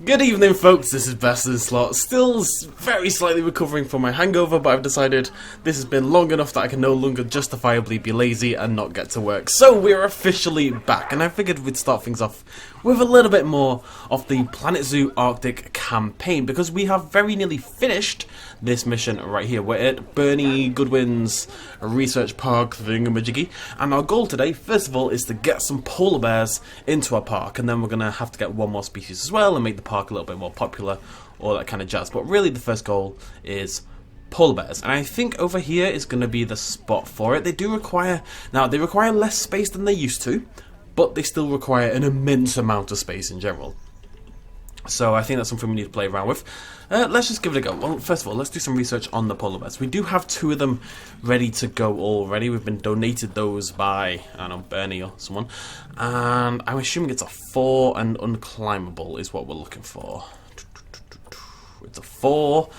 Good evening, folks. This is Best in Slot. Still very slightly recovering from my hangover, but I've decided this has been long enough that I can no longer justifiably be lazy and not get to work. So we're officially back, and I figured we'd start things off with a little bit more of the Planet Zoo Arctic campaign, because we have very nearly finished this mission right here. We're at Bernie Goodwin's research park thingamajiggy, and our goal today, first of all, is to get some polar bears into our park, and then we're going to have to get one more species as well and make the park a little bit more popular, all that kind of jazz. But really the first goal is polar bears, and I think over here is going to be the spot for it. They require less space than they used to, but they still require an immense amount of space in general. So I think that's something we need to play around with. Let's just give it a go. Well, first of all, let's do some research on the polar bears. We do have 2 of them ready to go already. We've been donated those by, I don't know, Bernie or someone. And I'm assuming it's a 4 and unclimbable is what we're looking for. It's a 4.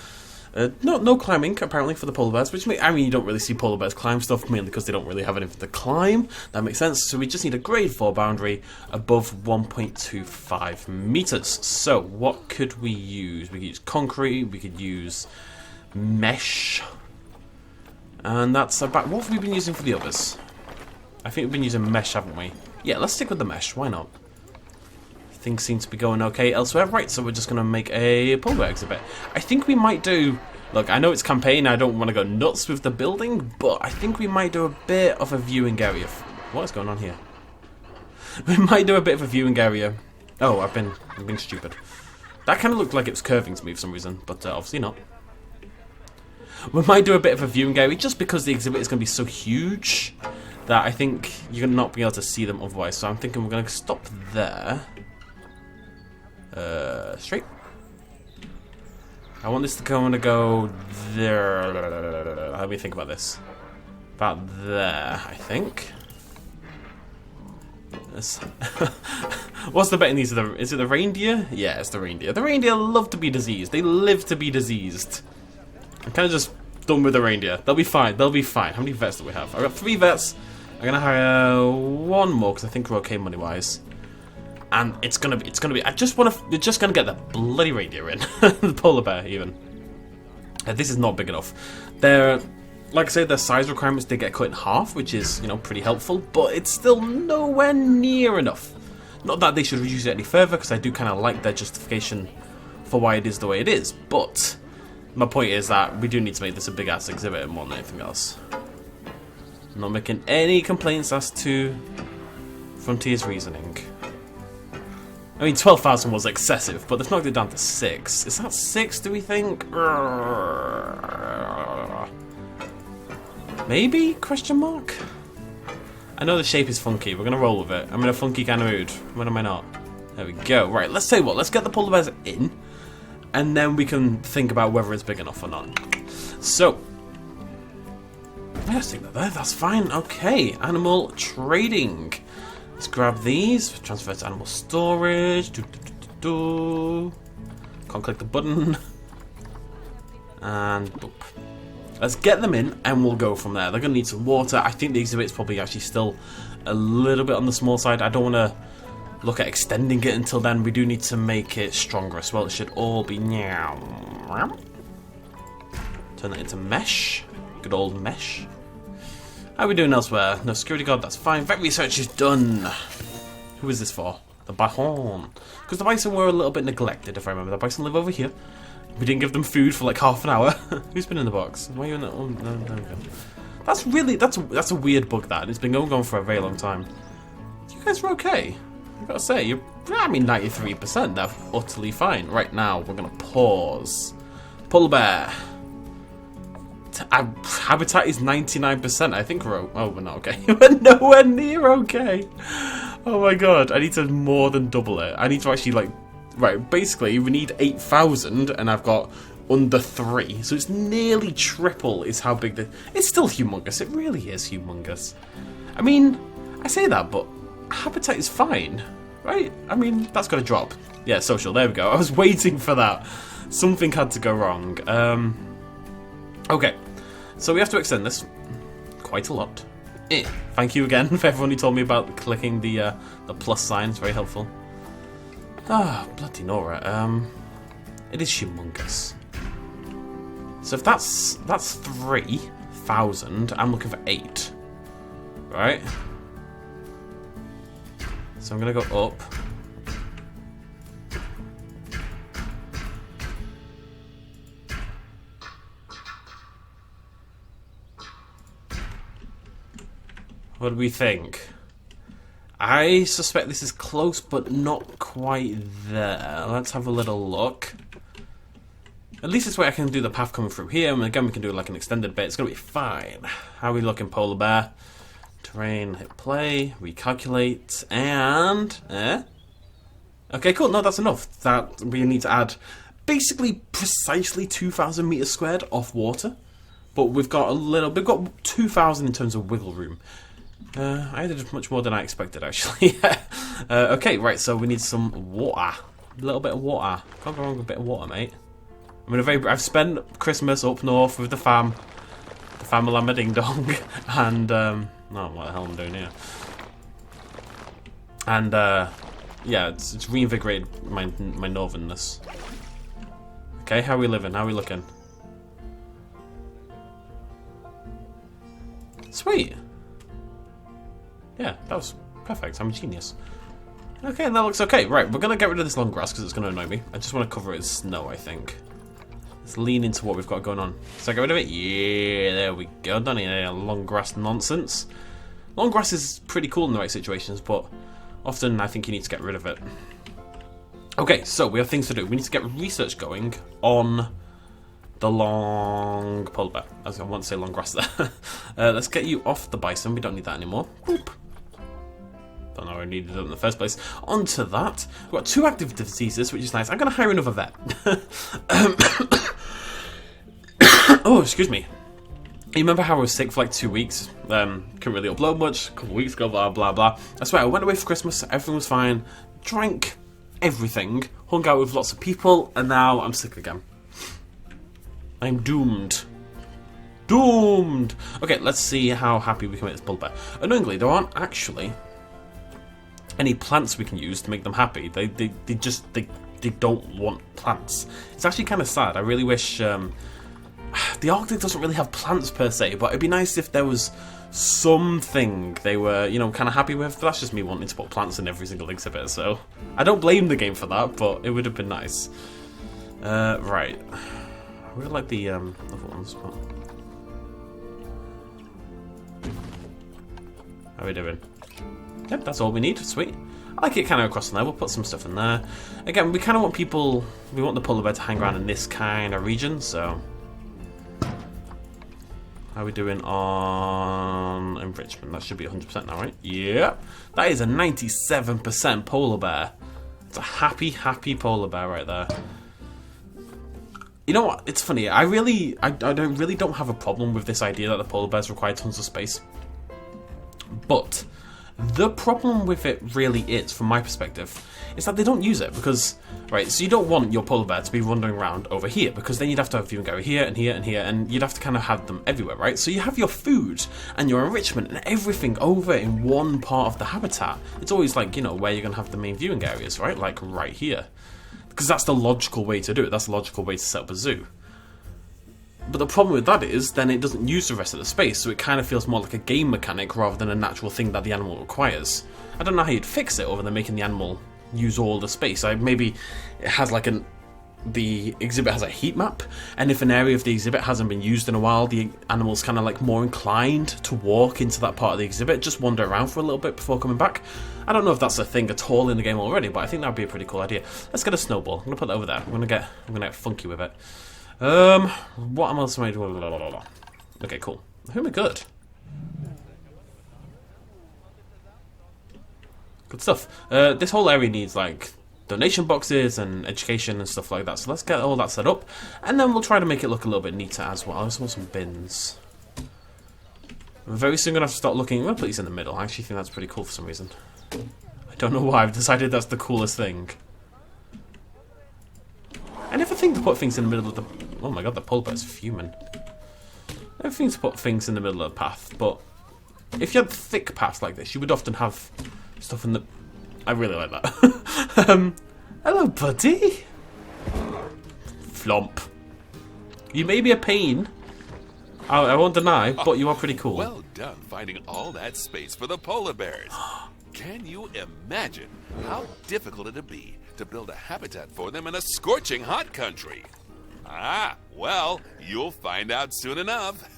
No climbing, apparently, for the polar bears, which I mean, you don't really see polar bears climb stuff, mainly because they don't really have anything to climb. That makes sense. So we just need a grade 4 boundary above 1.25 meters. So what could we use? We could use concrete, we could use mesh, and that's about... What have we been using for the others? I think we've been using mesh, haven't we? Yeah, let's stick with the mesh, why not? Things seem to be going okay elsewhere. Right, so we're just going to make a polar bear exhibit. I think we might do... Look, I know it's campaign, I don't want to go nuts with the building, but I think we might do a bit of a viewing area. What is going on here? We might do a bit of a viewing area. Oh, I'm being stupid. That kind of looked like it was curving to me for some reason, but obviously not. We might do a bit of a viewing area just because the exhibit is going to be so huge that I think you're not be able to see them otherwise. So I'm thinking we're going to stop there. Straight. I want this to go there. Let me think about this. About there, I think. What's the betting these are? Is it the reindeer? Yeah, it's the reindeer. The reindeer love to be diseased. They live to be diseased. I'm kind of just done with the reindeer. They'll be fine. They'll be fine. How many vets do we have? I've got 3 vets. I'm gonna hire 1 more because I think we're okay money-wise. And it's gonna be. You're just gonna get the bloody reindeer in, the polar bear even. This is not big enough. They're, like I said, their size requirements did get cut in half, which is pretty helpful. But it's still nowhere near enough. Not that they should reduce it any further, because I do kind of like their justification for why it is the way it is. But my point is that we do need to make this a big ass exhibit more than anything else. I'm not making any complaints as to Frontier's reasoning. I mean, 12,000 was excessive, but they've knocked it down to 6. Is that 6, do we think? Maybe? Question mark? I know the shape is funky. We're going to roll with it. I'm in a funky kind of mood. When am I not? There we go. Right, let's tell you what. Let's get the polar bears in, and then we can think about whether it's big enough or not. So, let's take that there. That's fine. Okay, animal trading. Let's grab these, transfer to animal storage. Can't click the button. And boop. Let's get them in and we'll go from there. They're going to need some water. I think the exhibit's probably actually still a little bit on the small side. I don't want to look at extending it until then. We do need to make it stronger as well. It should all be... Turn that into mesh. Good old mesh. How are we doing elsewhere? No security guard, that's fine. Vet research is done. Who is this for? The bison. Because the bison were a little bit neglected, if I remember. The bison live over here. We didn't give them food for like half an hour. Who's been in the box? Why are you in that? Oh, no, there we go. That's really, that's a weird bug, that. It's been going on for a very long time. You guys are okay. I've got to say, you're, I mean, 93%. They're utterly fine. Right now, we're going to pause. Polar bear. Habitat is 99%. I think we're we're not okay. We're nowhere near okay. Oh my god, I need to more than double it. I need to actually right, basically we need 8,000 and I've got under 3. So it's nearly triple is how big it's still humongous. It really is humongous. I mean, I say that, but habitat is fine, right? I mean, that's got to drop. Yeah, social, there we go. I was waiting for that. Something had to go wrong. Okay, so we have to extend this quite a lot. Thank you again for everyone who told me about clicking the plus sign. It's very helpful. Ah, bloody Nora. It is humongous. So if that's 3,000, I'm looking for 8. Right? So I'm gonna go up. What do we think? I suspect this is close, but not quite there. Let's have a little look. At least this way I can do the path coming through here, and again we can do like an extended bit. It's going to be fine. How are we looking, Polar Bear? Terrain, hit play, recalculate, and... Okay, cool. No, that's enough. That we need to add basically precisely 2,000 meters squared off water. But we've got we've got 2,000 in terms of wiggle room. I did much more than I expected, actually. Okay, right, so we need some water. A little bit of water. Can't go wrong with a bit of water, mate. I've spent Christmas up north with the family ding dong, and oh, what the hell I'm doing here? And yeah, it's reinvigorated my northernness. Okay, how are we living? How are we looking? Sweet. Yeah, that was perfect. I'm a genius. Okay, that looks okay. Right, we're gonna get rid of this long grass because it's gonna annoy me. I just want to cover it with snow, I think. Let's lean into what we've got going on. So get rid of it. Yeah, there we go. Don't need any long grass nonsense. Long grass is pretty cool in the right situations, but often I think you need to get rid of it. Okay, so we have things to do. We need to get research going on the long polar bear. I want to say long grass there. Let's get you off the bison. We don't need that anymore. Whoop. Don't know I needed it in the first place. Onto that. We've got 2 active diseases, which is nice. I'm going to hire another vet. Oh, excuse me. You remember how I was sick for like 2 weeks? Couldn't really upload much. A couple of weeks ago, blah, blah, blah. I swear, I went away for Christmas. Everything was fine. Drank everything. Hung out with lots of people. And now I'm sick again. I'm doomed. Doomed! Okay, let's see how happy we can make this polar bear. Annoyingly, there aren't actually any plants we can use to make them happy. They don't want plants. It's actually kind of sad. I really wish the Arctic doesn't really have plants per se, but it'd be nice if there was something they were, you know, kind of happy with. But that's just me wanting to put plants in every single exhibit, so I don't blame the game for that, but it would have been nice. Right. I really like the other ones, but... How are we doing? Yep, that's all we need. Sweet. I like it kind of across there. We'll put some stuff in there. Again, we kind of want people... We want the polar bear to hang around in this kind of region, so... How are we doing on enrichment? That should be 100% now, right? Yeah. That is a 97% polar bear. It's a happy, happy polar bear right there. You know what? It's funny. I really don't have a problem with this idea that the polar bears require tons of space. But the problem with it really is, from my perspective, is that they don't use it because, right, so you don't want your polar bear to be wandering around over here because then you'd have to have viewing area here and here and here and you'd have to kind of have them everywhere, right? So you have your food and your enrichment and everything over in one part of the habitat. It's always like, you know, where you're going to have the main viewing areas, right? Like right here. Because that's the logical way to do it. That's the logical way to set up a zoo. But the problem with that is, then it doesn't use the rest of the space, so it kind of feels more like a game mechanic rather than a natural thing that the animal requires. I don't know how you'd fix it other than making the animal use all the space. Maybe it has like the exhibit has a heat map, and if an area of the exhibit hasn't been used in a while, the animal's kind of like more inclined to walk into that part of the exhibit, just wander around for a little bit before coming back. I don't know if that's a thing at all in the game already, but I think that would be a pretty cool idea. Let's get a snowball. I'm gonna put that over there. I'm gonna get funky with it. What else am I doing? Okay, cool. I think we're good. Good stuff. This whole area needs like donation boxes and education and stuff like that. So let's get all that set up, and then we'll try to make it look a little bit neater as well. I just want some bins. I'm very soon gonna have to start looking. I'm gonna put these in the middle. I actually think that's pretty cool for some reason. I don't know why. I've decided that's the coolest thing. I never think to put things in the middle of the... Oh my god, the polar bear's fuming. I never think to put things in the middle of the path, but if you had thick paths like this, you would often have stuff in the... I really like that. Hello, buddy. Flomp. You may be a pain. I won't deny, but you are pretty cool. Well done finding all that space for the polar bears. Can you imagine how difficult it'd be to build a habitat for them in a scorching hot country? Ah, well, you'll find out soon enough.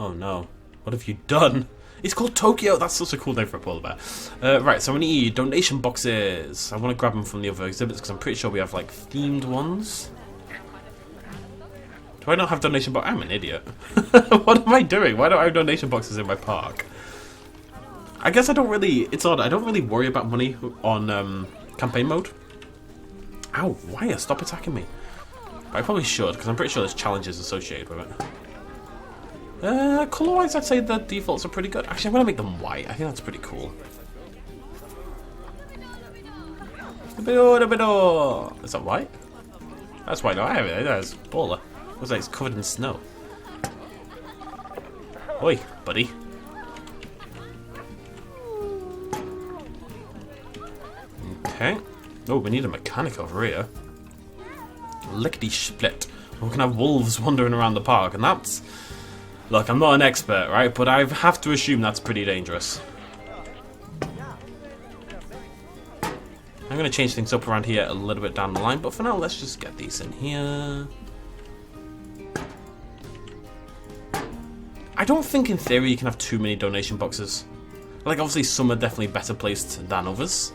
Oh no. What have you done? It's called Tokyo. That's such a cool name for a polar bear. Right, so I need donation boxes. I want to grab them from the other exhibits because I'm pretty sure we have like themed ones. Do I not have donation boxes? I'm an idiot. What am I doing? Why don't I have donation boxes in my park? I guess I don't really... It's odd. I don't really worry about money on campaign mode. Ow, why? Stop attacking me. But I probably should, because I'm pretty sure there's challenges associated with it. Colour-wise, I'd say the defaults are pretty good. Actually, I'm going to make them white. I think that's pretty cool. Is that white? That's white. No, I have it. That's baller. Looks like it's covered in snow. Oi, buddy. Okay. Oh, we need a mechanic over here. Lickety split. We can have wolves wandering around the park, and that's... Look, I'm not an expert, right? But I have to assume that's pretty dangerous. I'm going to change things up around here a little bit down the line, but for now, let's just get these in here. I don't think in theory you can have too many donation boxes. Like, obviously some are definitely better placed than others.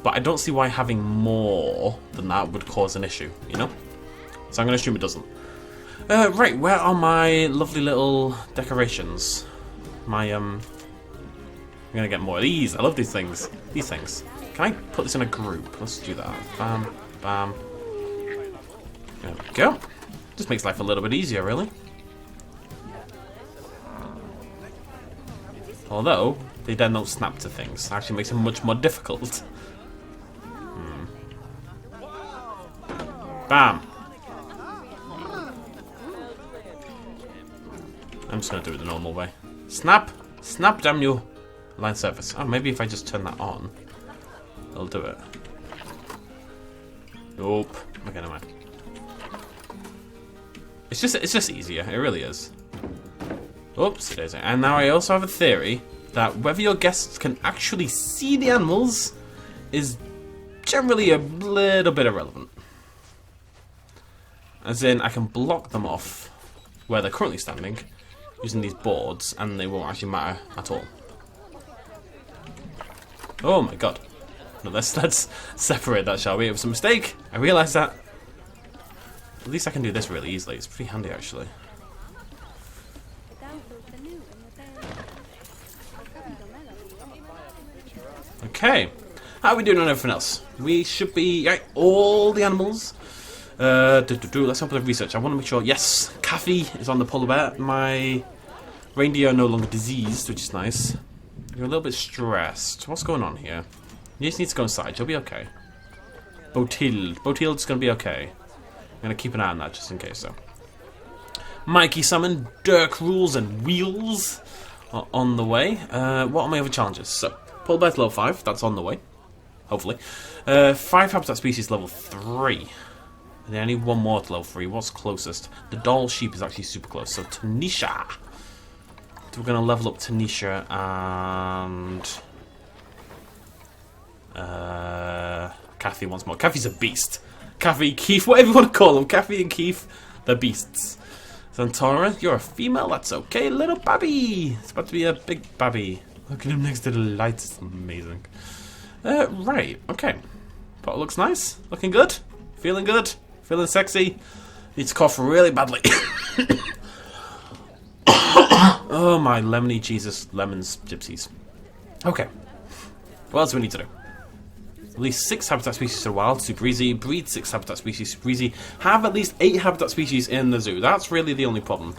But I don't see why having more than that would cause an issue, you know? So I'm going to assume it doesn't. Right, where are my lovely little decorations? I'm going to get more of these. I love these things. These things. Can I put this in a group? Let's do that. Bam, bam. There we go. Just makes life a little bit easier, really. Although, they then don't snap to things. It actually makes it much more difficult. Bam! I'm just going to do it the normal way. Snap! Snap, damn you! Line surface. Oh, maybe if I just turn that on, it'll do it. Nope. Okay, never mind. It's just easier. It really is. Oops, it is. And now I also have a theory that whether your guests can actually see the animals is generally a little bit irrelevant. As in, I can block them off where they're currently standing using these boards, and they won't actually matter at all. Oh my god. No, let's separate that, shall we? It was a mistake. I realise that. At least I can do this really easily. It's pretty handy, actually. Okay. How are we doing on everything else? We should be... Right, all the animals... Let's open the research. I want to make sure... Yes, Kathy is on the polar bear. My reindeer are no longer diseased, which is nice. You're a little bit stressed. What's going on here? You just need to go inside. You'll be okay. Botil's going to be okay. I'm going to keep an eye on that just in case, though. Mikey summon, Dirk rules and wheels are on the way. What are my other challenges? So, polar bear's level 5. That's on the way. Hopefully. 5 habitat species level 3. And I need one more to level 3. What's closest? The Daal Sheep is actually super close. So, Tanisha. So we're going to level up Tanisha and... Kathy once more. Kathy's a beast. Kathy, Keith, whatever you want to call them. Kathy and Keith, they're beasts. Santora, you're a female. That's okay. Little babby. It's about to be a big babby. Look at him next to the lights. It's amazing. Right. Okay. Pot looks nice. Looking good. Feeling good. Feeling sexy. Needs to cough really badly. Oh my lemony Jesus, lemons, gypsies. Okay. What else do we need to do? Release 6 habitat species to the wild, super easy. Breed 6 habitat species, super easy. Have at least 8 habitat species in the zoo. That's really the only problem.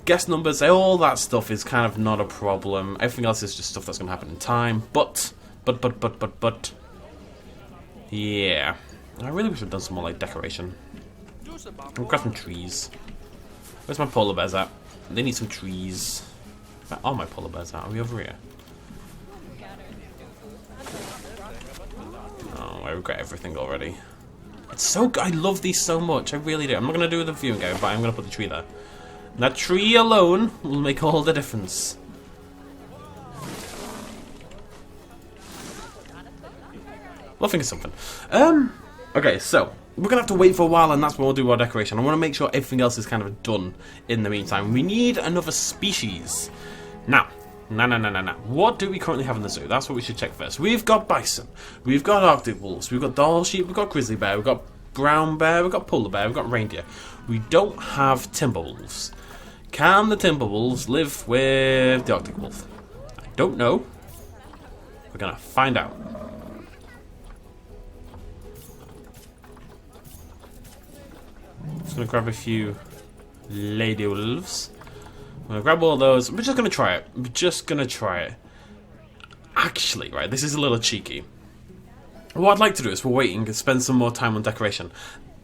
Guest numbers, all that stuff is kind of not a problem. Everything else is just stuff that's going to happen in time. But. Yeah. I really wish I'd done some more like decoration. I'm grab some trees. Where's my polar bears at? They need some trees. Where are my polar bears at? Are we over here? Oh, I regret everything already. It's so good. I love these so much. I really do. I'm not going to do the viewing area, but I'm going to put the tree there. And that tree alone will make all the difference. We'll think of something. Okay, so we're going to have to wait for a while, and that's when we'll do our decoration. I want to make sure everything else is kind of done in the meantime. We need another species. Now, what do we currently have in the zoo? That's what we should check first. We've got bison, we've got Arctic wolves, we've got Daal sheep, we've got grizzly bear, we've got brown bear, we've got polar bear, we've got reindeer. We don't have timber wolves. Can the timber wolves live with the Arctic wolf? I don't know. We're gonna find out. Just gonna grab a few lady wolves. I'm gonna grab all those. We're just gonna try it. We're just gonna try it. Actually, right, this is a little cheeky. What I'd like to do is we're waiting and spend some more time on decoration.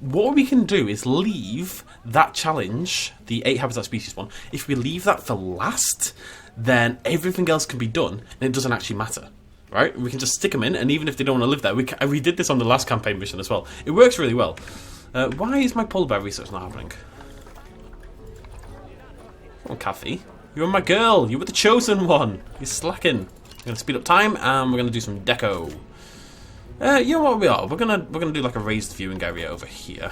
What we can do is leave that challenge, the 8 habitat species one. If we leave that for last, then everything else can be done, and it doesn't actually matter. Right? We can just stick them in, and even if they don't want to live there, we did this on the last campaign mission as well. It works really well. Why is my polar bear research not happening? Come on, Kathy. You're my girl. You were the chosen one. You're slacking. I'm gonna speed up time, and we're gonna do some deco. You know what we are? We're gonna do like a raised viewing area over here.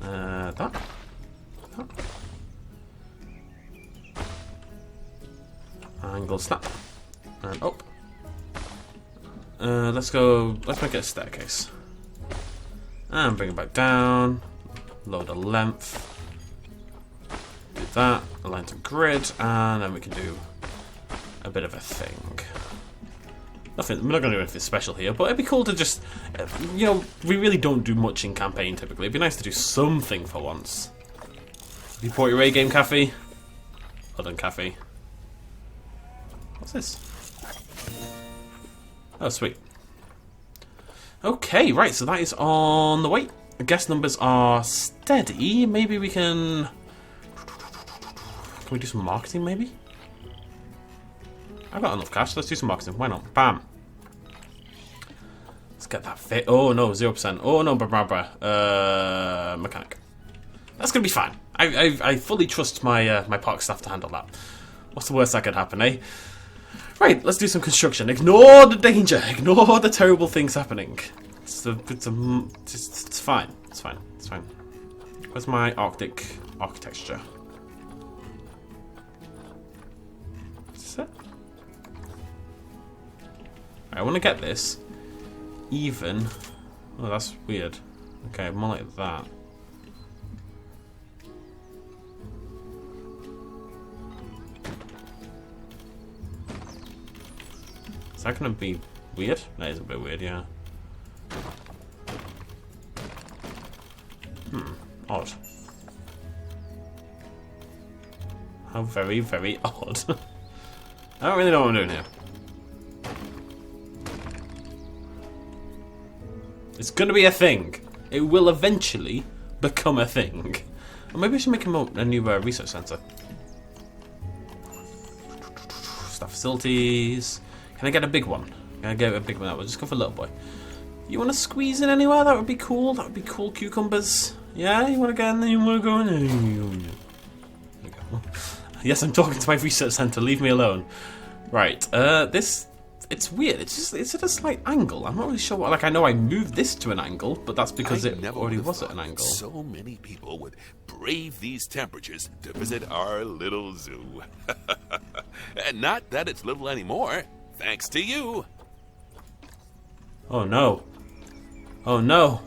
That. Angle snap. And up. Let's make it a staircase. And bring it back down. Load a length. Do that. Align to grid, and then we can do a bit of a thing. Nothing. We're not going to do anything special here, but it'd be cool to just, you know, we really don't do much in campaign typically. It'd be nice to do something for once. You port your A game, Kathy. Well done, Kathy. What's this? Oh, sweet. Okay, right. So that is on the way. Guest numbers are steady. Maybe we can. Can we do some marketing? Maybe. I've got enough cash. Let's do some marketing. Why not? Bam. Let's get that fit. Oh no, 0%. Oh no, mechanic. That's gonna be fine. I fully trust my my park staff to handle that. What's the worst that could happen, eh? Right, let's do some construction. Ignore the danger. Ignore the terrible things happening. It's fine. It's fine. It's fine. Where's my Arctic architecture? Is it? I want to get this even. Oh, that's weird. Okay, more like that. Is that going to be weird? That is a bit weird, yeah. Odd. How very, very odd. I don't really know what I'm doing here. It's gonna be a thing. It will eventually become a thing. Or maybe I should make a new research centre. Staff facilities. Can I get a big one? Can I get a big one? We'll just go for a little boy. You want to squeeze in anywhere? That would be cool. That would be cool, cucumbers. Yeah, you want to get in there? You want to go in there? There you go. Yes, I'm talking to my research centre. Leave me alone. Right. It's weird. It's at a slight angle. I'm not really sure what. Like, I know I moved this to an angle, but that's because it already was at an angle. So many people would brave these temperatures to visit our little zoo. And not that it's little anymore, thanks to you. Oh no. Oh no.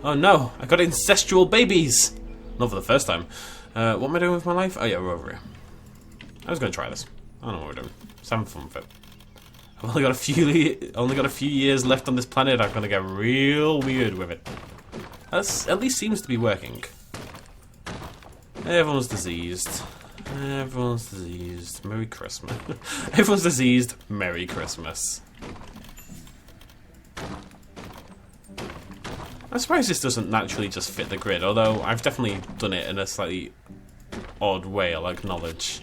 Oh no. I got incestual babies. Not for the first time. What am I doing with my life? Oh yeah, we're over here. I was gonna try this. I don't know what we're doing. Just having fun with it. I've only got a few years left on this planet. I'm gonna get real weird with it. That's at least seems to be working. Everyone's diseased. Everyone's diseased. Merry Christmas. Everyone's diseased. Merry Christmas. I'm surprised this doesn't naturally just fit the grid, although I've definitely done it in a slightly odd way, I'll acknowledge.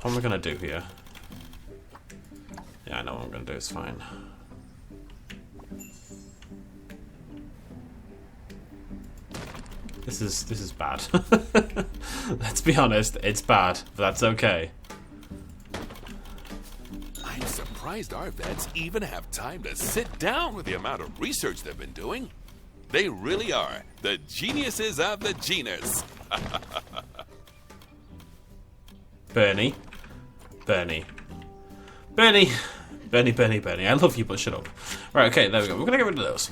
What am I going to do here? Yeah, Yeah, I know what I'm gonna do, it's fine. This is bad. Let's be honest, it's bad, but that's okay. I'm surprised our vets even have time to sit down with the amount of research they've been doing. They really are the geniuses of the genus. Bernie. Bernie. Bernie. Bernie, Bernie, Bernie. I love you, but shut up. Right, okay, there we go. We're gonna get rid of those.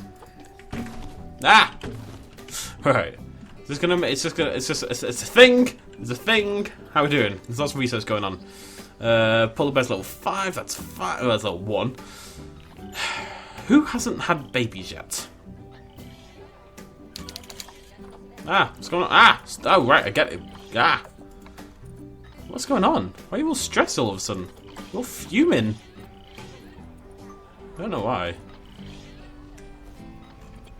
Ah! Right. It's a thing. It's a thing. How are we doing? There's lots of research going on. Polar bear's level 5, that's 5, that's level 1. Who hasn't had babies yet? Ah, what's going on? Ah! Oh, right, I get it. Ah! What's going on? Why are you all stressed all of a sudden? You're all fuming. I don't know why.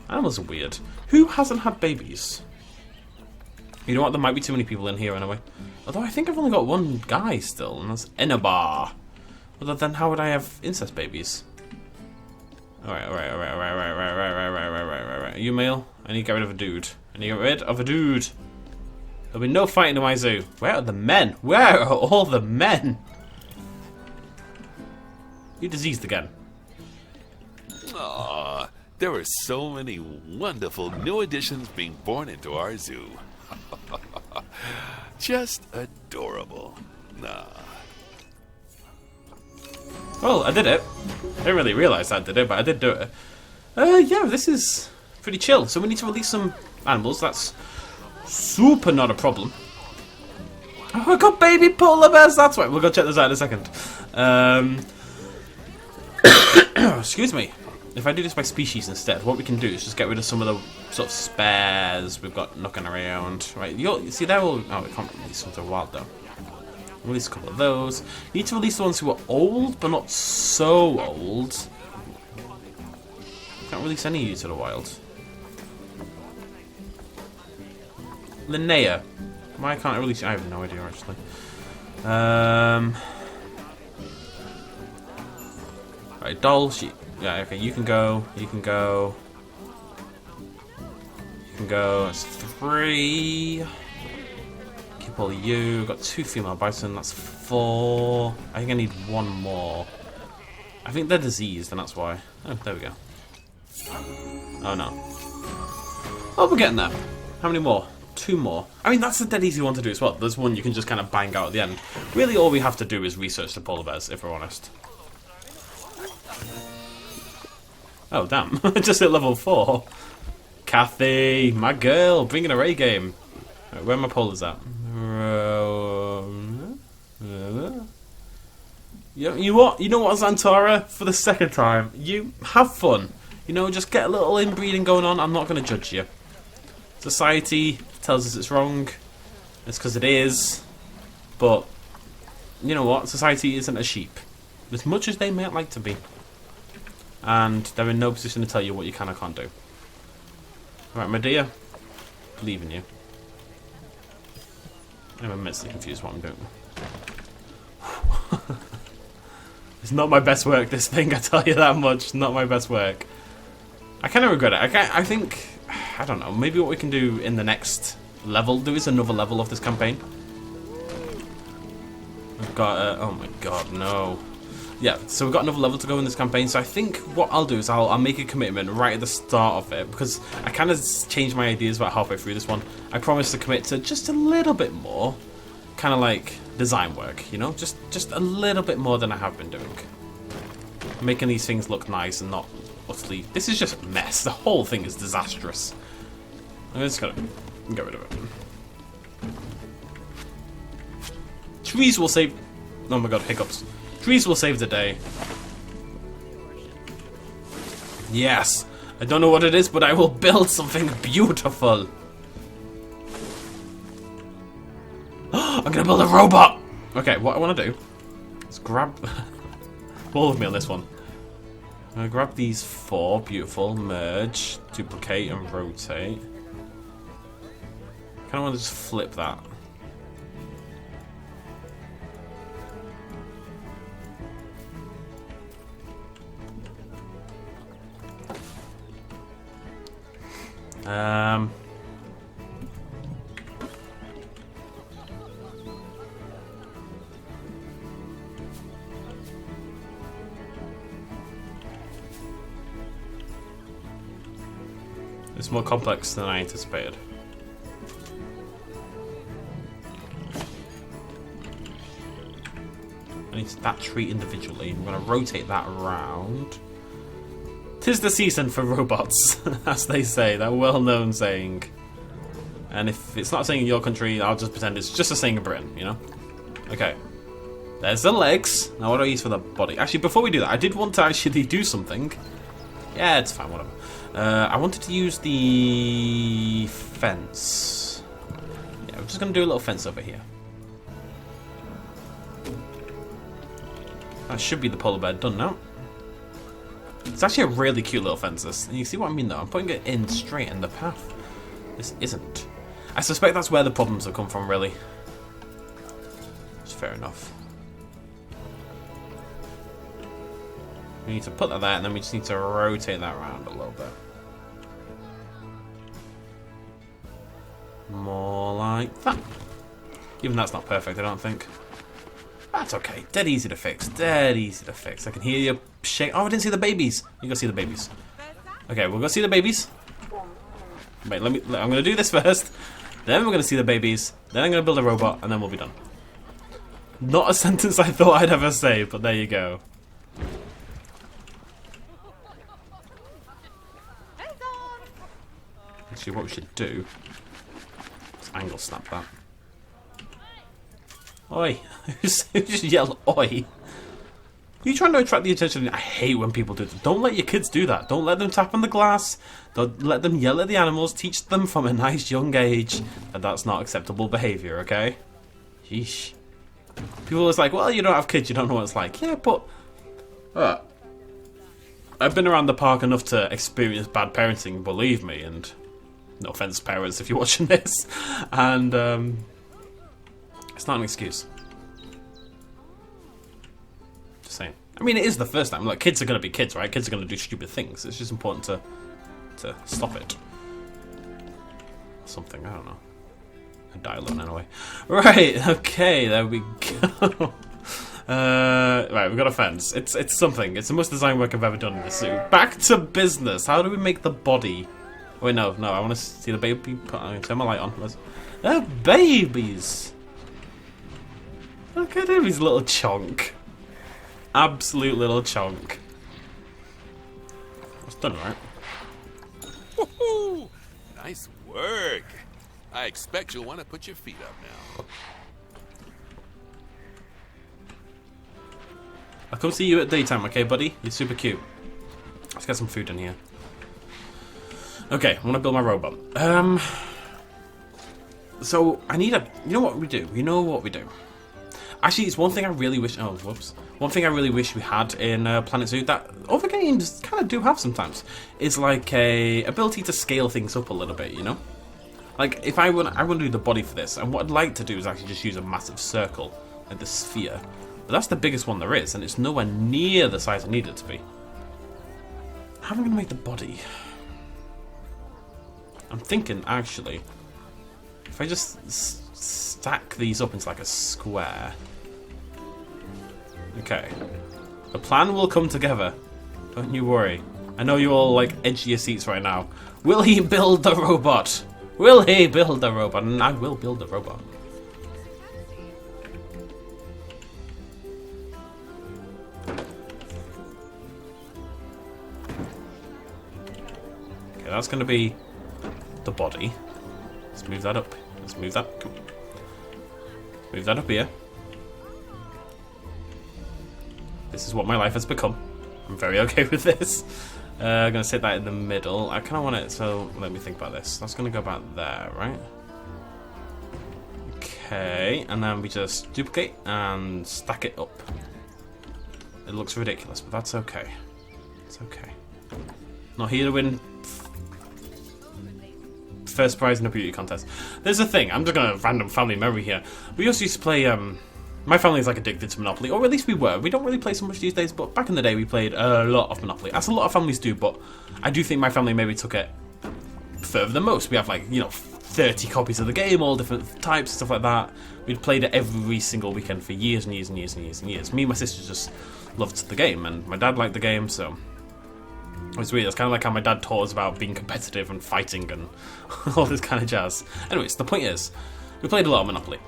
Animals are weird. Who hasn't had babies? You know what? There might be too many people in here anyway. Although I think I've only got one guy still, and that's Enabar. Although then how would I have incest babies? Alright. Are you male? I need to get rid of a dude. I need to get rid of a dude. There'll be no fighting in my zoo. Where are the men? Where are all the men? You diseased again. Aww, there are so many wonderful new additions being born into our zoo. Just adorable. Nah. Well, I did it. I didn't really realise I did it, but I did do it. Yeah, this is pretty chill. So we need to release some animals. That's super not a problem. Oh, I got baby polar bears. That's right. We'll go check those out in a second. Excuse me. If I do this by species instead, what we can do is just get rid of some of the sort of spares we've got knocking around. Right, see, they're all... Oh, we can't release them to wild, though. Release a couple of those. Need to release the ones who are old, but not so old. Can't release any of you to the wild. Linnea. Why can't I release you? I have no idea, actually. Right, Daal Sheep. Yeah, okay, you can go. You can go. You can go. That's 3. Keep all of you. Got 2 female bison. That's 4. I think I need 1 more. I think they're diseased, and that's why. Oh, there we go. Oh no. Oh, we're getting there. How many more? 2 more. I mean, that's a dead easy one to do as well. There's one you can just kind of bang out at the end. Really, all we have to do is research the polar bears, if we're honest. Oh, damn. Just hit level 4. Kathy, my girl, bringing a Ray game. Right, where are my polars at? You what? You know what, Zantara? For the second time, you have fun. You know, just get a little inbreeding going on. I'm not going to judge you. Society tells us it's wrong. It's because it is. But, you know what? Society isn't a sheep. As much as they might like to be. And they're in no position to tell you what you can or can't do. Right, my dear. Believe in you. I'm immensely confused what I'm doing. It's not my best work, this thing, I tell you that much. Not my best work. I kind of regret it. I think... I don't know. Maybe what we can do in the next level. There is another level of this campaign. We've got... oh my god, no. Yeah, so we've got another level to go in this campaign, so I think what I'll do is I'll make a commitment right at the start of it, because I kind of changed my ideas about halfway through this one. I promised to commit to just a little bit more, kind of like design work, you know? Just a little bit more than I have been doing. Making these things look nice and not utterly... This is just a mess. The whole thing is disastrous. I'm just gonna get rid of it. Trees will save... Oh my god, hiccups. Trees will save the day. Yes. I don't know what it is, but I will build something beautiful. I'm gonna build a robot! Okay, what I want to do is grab... all of me on this one. I'm gonna grab these 4. Beautiful. Merge, duplicate, and rotate. I kinda want to just flip that. It's more complex than I anticipated. I need that tree individually. I'm going to rotate that around. 'Tis the season for robots, as they say, that well-known saying. And if it's not a saying in your country, I'll just pretend it's just a saying in Britain, you know? Okay. There's the legs. Now what do I use for the body? Actually, before we do that, I did want to actually do something. Yeah, it's fine, whatever. I wanted to use the fence. Yeah, I'm just going to do a little fence over here. That should be the polar bear done now. It's actually a really cute little fence, this. And you see what I mean, though? I'm putting it in straight in the path. This isn't. I suspect that's where the problems have come from, really. It's fair enough. We need to put that there, and then we just need to rotate that around a little bit. More like that. Even that's not perfect, I don't think. That's okay. Dead easy to fix. Dead easy to fix. I can hear you shake. Oh, I didn't see the babies. You go see the babies. Okay, we'll go see the babies. Wait, I'm going to do this first. Then we're going to see the babies. Then I'm going to build a robot, and then we'll be done. Not a sentence I thought I'd ever say, but there you go. Actually, what we should do is angle snap that. Oi! Who just yelled oi? Are you trying to attract the attention? I hate when people do that. Don't let your kids do that. Don't let them tap on the glass. Don't let them yell at the animals. Teach them from a nice young age that that's not acceptable behaviour, okay? Sheesh. People are like, well, you don't have kids, you don't know what it's like. Yeah, but... I've been around the park enough to experience bad parenting, believe me, and... No offense, parents, if you're watching this. And, it's not an excuse. Just saying. I mean, it is the first time. Like, kids are going to be kids, right? Kids are going to do stupid things. It's just important to stop it. Something, I don't know. A dialogue, anyway. Right, okay, there we go. Right, we've got a fence. It's something. It's the most design work I've ever done in this zoo. Back to business. How do we make the body? Wait, no, I want to see the baby. I'm going to turn my light on. They're babies. Look at him, he's a little chonk. Absolute little chonk. That's done, right? Woohoo! Nice work. I expect you'll want to put your feet up now. I'll come see you at daytime, okay, buddy? You're super cute. Let's get some food in here. Okay, I want to build my robot. So, I need a... You know what we do? You know what we do? Actually, it's one thing I really wish... Oh, whoops. One thing I really wish we had in Planet Zoo that other games kind of do have sometimes is like a ability to scale things up a little bit, you know? Like, if I want to do the body for this, and what I'd like to do is actually just use a massive circle, like the sphere. But that's the biggest one there is, and it's nowhere near the size I need it to be. How am I going to make the body? I'm thinking, actually, if I just stack these up into like a square. Okay. The plan will come together. Don't you worry. I know you're all like edge of your seats right now. Will he build the robot? Will he build the robot? And I will build the robot. Okay, that's going to be the body. Let's move that up. Let's move that. Come on. Move that up here. This is what my life has become. I'm very okay with this. I'm going to sit that in the middle. I kind of want it, so let me think about this. That's going to go about there, right? Okay, and then we just duplicate and stack it up. It looks ridiculous, but that's okay. It's okay. Not here to win first prize in a beauty contest. There's a thing. I'm just going to random family memory here. We also used to play... my family's like addicted to Monopoly, or at least we were. We don't really play so much these days, but back in the day we played a lot of Monopoly. As a lot of families do, but I do think my family maybe took it further than most. We have like, 30 copies of the game, all different types, stuff like that. We'd played it every single weekend for years and years and years and years and years. Me and my sister just loved the game, and my dad liked the game, so it was weird. It's kind of like how my dad taught us about being competitive and fighting and all this kind of jazz. Anyways, the point is, we played a lot of Monopoly.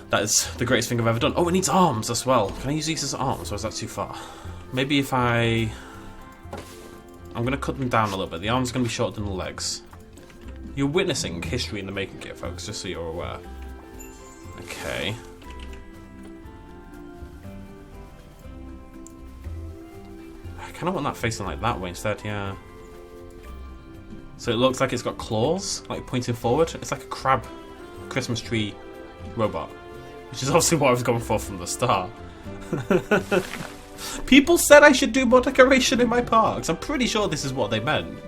That is the greatest thing I've ever done. Oh, it needs arms as well. Can I use these as arms, or is that too far? Maybe if I'm going to cut them down a little bit. The arms are going to be shorter than the legs. You're witnessing history in the making here, folks, just so you're aware. Okay. I kind of want that facing like that way instead, yeah. So it looks like it's got claws, like pointing forward. It's like a crab Christmas tree robot, which is obviously what I was going for from the start. People said I should do more decoration in my parks. I'm pretty sure this is what they meant.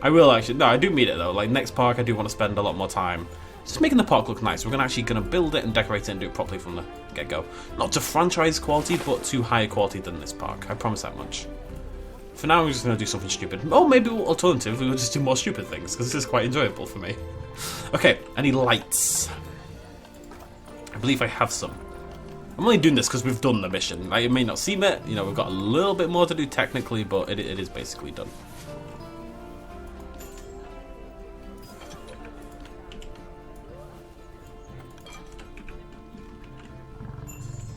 I will actually. No, I do mean it though. Like next park, I do want to spend a lot more time just making the park look nice. We're gonna build it and decorate it and do it properly from the get-go. Not to franchise quality, but to higher quality than this park. I promise that much. For now, we're just gonna do something stupid. Oh, maybe alternative. We'll just do more stupid things because this is quite enjoyable for me. Okay, I need lights. I believe I have some. I'm only doing this because we've done the mission. Like, it may not seem it. We've got a little bit more to do technically, but it is basically done.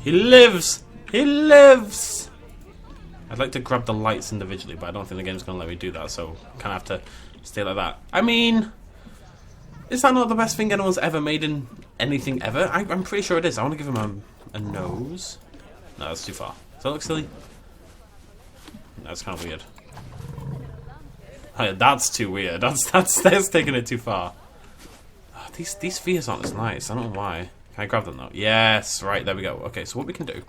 He lives! He lives! I'd like to grab the lights individually, but I don't think the game's going to let me do that, so kind of have to stay like that. I mean, is that not the best thing anyone's ever made in anything ever? I'm pretty sure it is. I want to give him a nose. No, that's too far. Does that look silly? That's kind of weird. Oh, yeah, that's too weird. That's taking it too far. Oh, these spheres aren't as nice. I don't know why. Can I grab them though? Yes, right, there we go. Okay, so what we can do...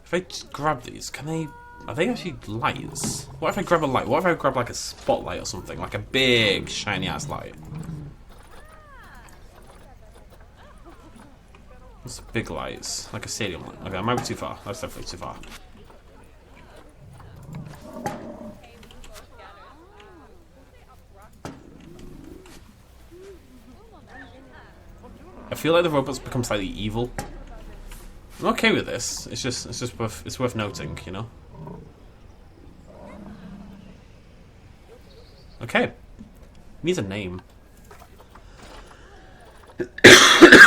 If I just grab these, can they... Are they actually lights? What if I grab a light? What if I grab like a spotlight or something? Like a big, shiny-ass light? What's big lights? Like a stadium light. Okay, I might be too far. That's definitely too far. I feel like the robots become slightly evil. I'm okay with this. It's just worth noting, Okay. Needs a name.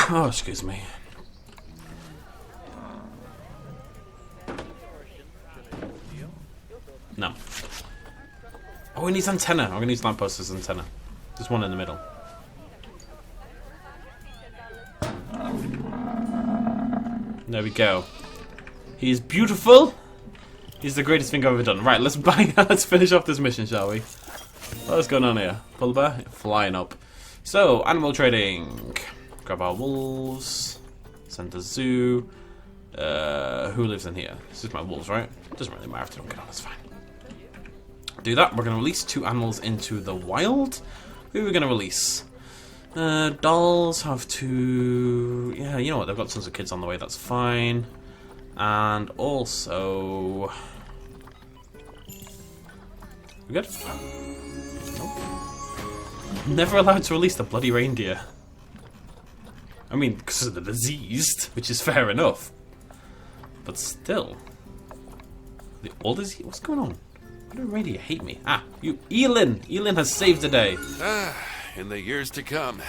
Oh, excuse me. No. Oh, it needs antenna. I'm gonna use lamppost as antenna. Just one in the middle. There we go. He's beautiful. He's the greatest thing I've ever done. Right, let's finish off this mission, shall we? What's going on here? Polar bear? Flying up. So, animal trading. Grab our wolves. Send to zoo. Who lives in here? This is my wolves, right? Doesn't really matter if they don't get on, that's fine. Do that. We're going to release 2 animals into the wild. Who are we going to release? Dolls have 2... Yeah, you know what? They've got tons of kids on the way. That's fine. And also... We good? Nope. Never allowed to release the bloody reindeer. I mean, because of the diseased, which is fair enough. But still. The old disease? What's going on? Why do reindeer hate me? Ah, you... Elin! Elin has saved the day. In the years to come,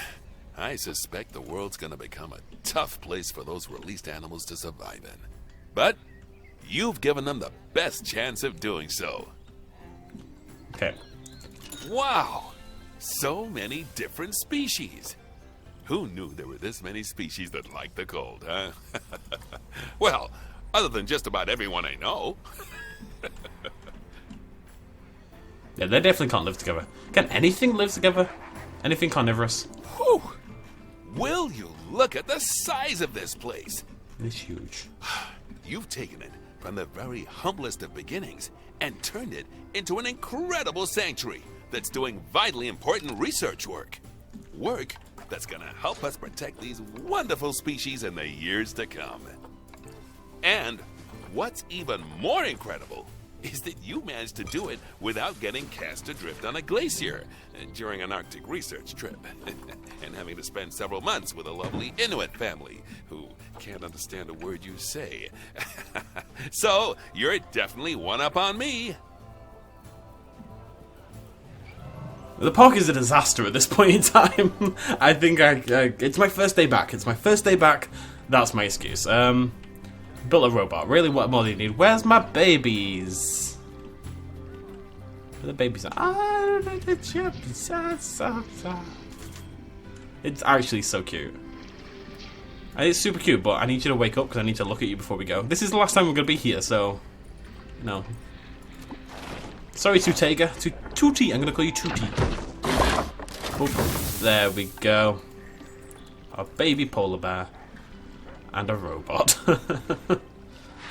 I suspect the world's gonna become a tough place for those released animals to survive in. But you've given them the best chance of doing so. Okay. Wow! So many different species. Who knew there were this many species that like the cold, huh? Well, other than just about everyone I know. Yeah, they definitely can't live together. Can anything live together? Anything carnivorous? Whew! Will you look at the size of this place? It's huge. You've taken it from the very humblest of beginnings and turned it into an incredible sanctuary that's doing vitally important research work. Work that's gonna help us protect these wonderful species in the years to come. And what's even more incredible is that you managed to do it without getting cast adrift on a glacier during an Arctic research trip and having to spend several months with a lovely Inuit family who can't understand a word you say. So, you're definitely one up on me. The park is a disaster at this point in time. I think it's my first day back. It's my first day back. That's my excuse. Built a robot. Really, what more do you need? Where's my babies? Where the babies are? It's actually so cute. It's super cute, but I need you to wake up because I need to look at you before we go. This is the last time we're going to be here, so... No. Sorry, Tutega. Tutti. I'm going to call you Tutti. Oh, there we go. A baby polar bear. And a robot.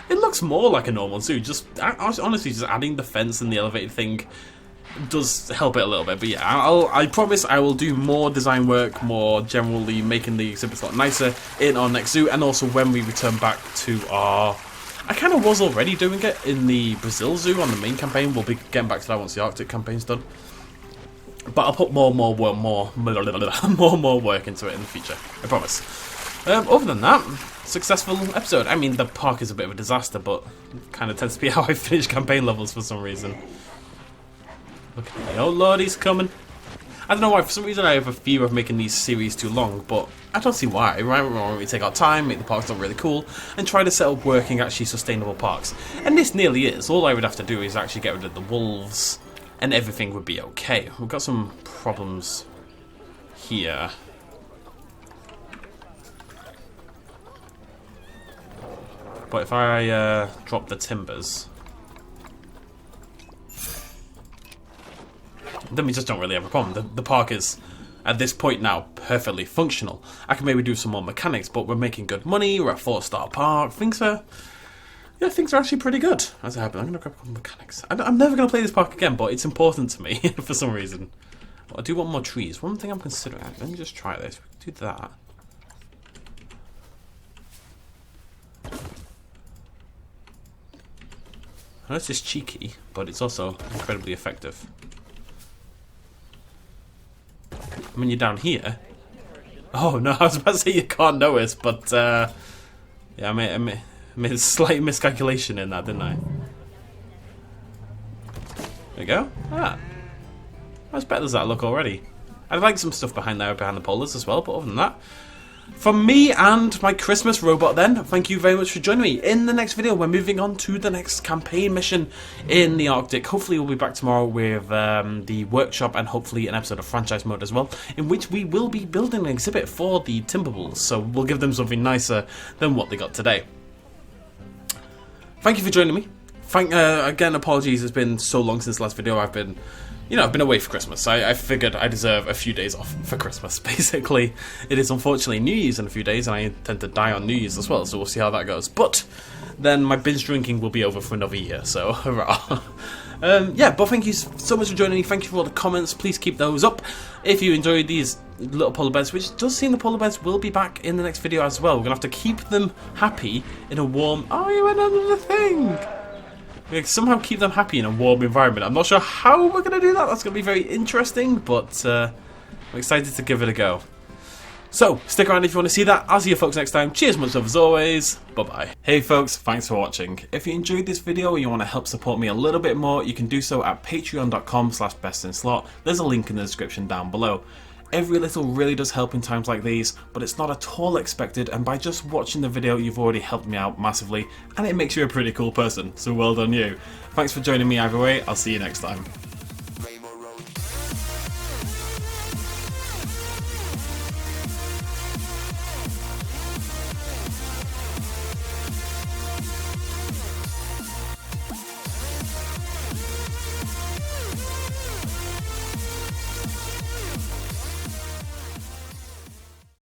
It looks more like a normal zoo. Honestly, just adding the fence and the elevated thing does help it a little bit. But yeah, I promise I will do more design work, more generally making the exhibits a lot nicer in our next zoo, and also when we return back to our... I kind of was already doing it in the Brazil zoo on the main campaign. We'll be getting back to that once the Arctic campaign's done. But I'll put more work into it in the future. I promise. Other than that, successful episode. I mean, the park is a bit of a disaster, but it kind of tends to be how I finish campaign levels for some reason. Look at me. Oh lord, he's coming. I don't know why, for some reason I have a fear of making these series too long, but I don't see why. Right? We take our time, make the parks look really cool, and try to set up working, actually sustainable parks. And this nearly is. All I would have to do is actually get rid of the wolves, and everything would be okay. We've got some problems here. But if I drop the timbers, then we just don't really have a problem. The park is, at this point now, perfectly functional. I can maybe do some more mechanics, but we're making good money. We're a 4-star park. Things are actually pretty good. As it happens, I'm going to grab a couple of mechanics. I'm never going to play this park again, but it's important to me for some reason. But I do want more trees. One thing I'm considering. Let me just try this. Do that. I know it's just cheeky, but it's also incredibly effective. When you're down here... Oh no, I was about to say you can't notice, but yeah, I made a slight miscalculation in that, didn't I? There we go. Ah. How much better does that look already? I'd like some stuff behind there, behind the polars as well, but other than that... From me and my Christmas robot then, thank you very much for joining me. In the next video, we're moving on to the next campaign mission in the Arctic. Hopefully we'll be back tomorrow with the workshop and hopefully an episode of franchise mode as well, in which we will be building an exhibit for the Timberwolves, so we'll give them something nicer than what they got today. Thank you for joining me. Again, apologies, it's been so long since the last video. I've been away for Christmas. I figured I deserve a few days off for Christmas, basically. It is unfortunately New Year's in a few days, and I intend to die on New Year's as well, so we'll see how that goes. But then my binge drinking will be over for another year, so hurrah. Yeah, but thank you so much for joining me. Thank you for all the comments. Please keep those up. If you enjoyed these little polar bears, which does seem the polar bears will be back in the next video as well. We're going to have to keep them happy in a warm... Oh, you went under the thing! We can somehow keep them happy in a warm environment. I'm not sure how we're going to do that. That's going to be very interesting, but I'm excited to give it a go. So, stick around if you want to see that. I'll see you folks next time. Cheers, much love as always. Bye-bye. Hey folks, thanks for watching. If you enjoyed this video or you want to help support me a little bit more, you can do so at patreon.com/bestinslot. There's a link in the description down below. Every little really does help in times like these, but it's not at all expected, and by just watching the video you've already helped me out massively, and it makes you a pretty cool person, so well done you. Thanks for joining me either way, I'll see you next time.